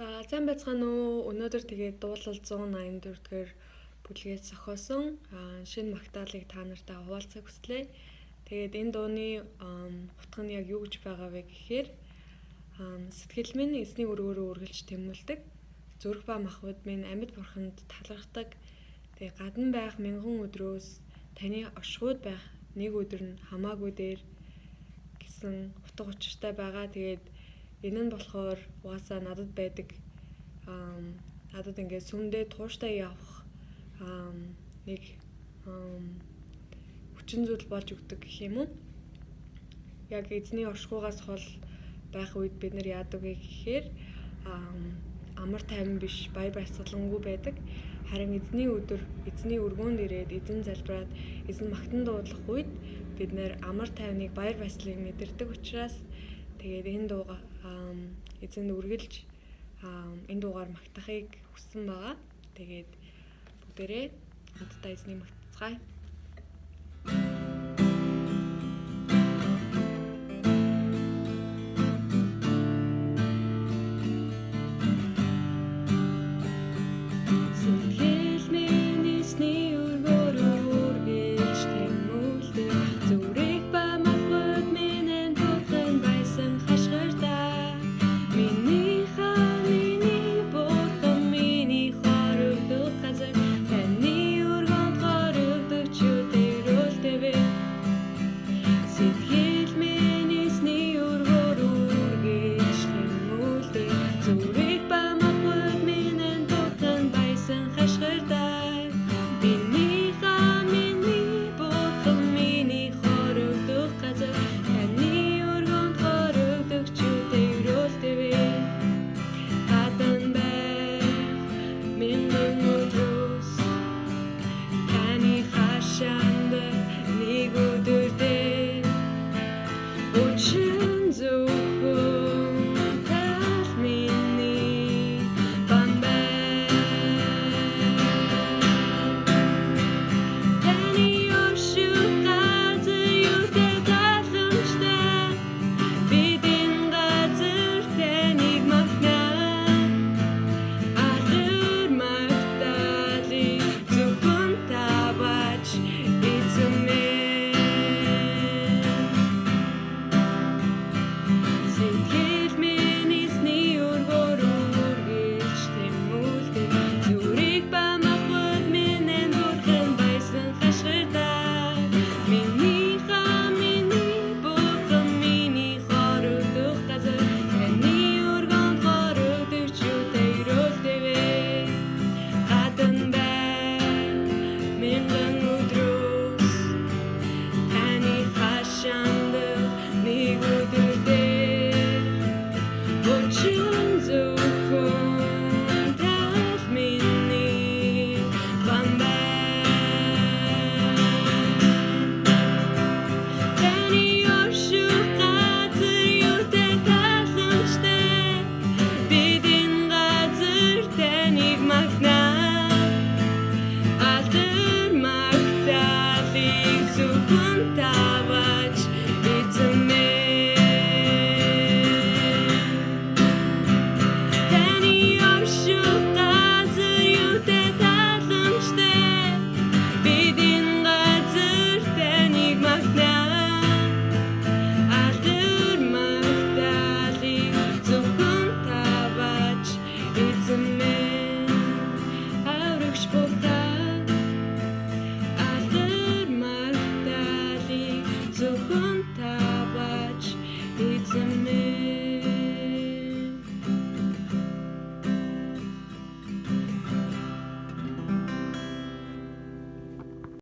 За сайн байцгаана уу. Өнөөдөр тэгээд дуулал 184 дахь бүлгээс зохиосон шинэ магтаалыг та нартай хуваалцах хүслээ. Тэгээд энэ дууны утга нь яг юу гэж байгаа вэ гэхээр сэтгэл минь эзний өргөөрөө үргэлж тэмүүлдэг. Зүрх ба махбод минь амьд бурханд талархдаг. Тэгээд гадна байх мянган өдрөөс таны оршихуйд байх нэг өдөр нь хамаагүй дээр гэсэн утга учиртай байгаа. Тэгээд энэ нь болохоор угаасаа надад байдаг надад ингээд сүмдээ тууштай явах нэг хүчин зүйл болж өгдөг гэх юм уу. Яг эзний оршихуйгаас хол байх үед бид нар яадаг вэ гэхээр амар тайван биш баяр баясгалангүй байдаг. Харин эзний өдөр эзний өргөөнд ирээд эзэн залбираад эзэн магтан дуудлах үед бид нэр амар тайвныг баяр баясгалыг мэдэрдэг учраас тэгээд энэ дууга эзэнд үргэлж энэ дуугаар магтахыг хүссэн байгаа. Тэгээд бүгдээрээ хамтдаа эзнийг магтцгаая. It's a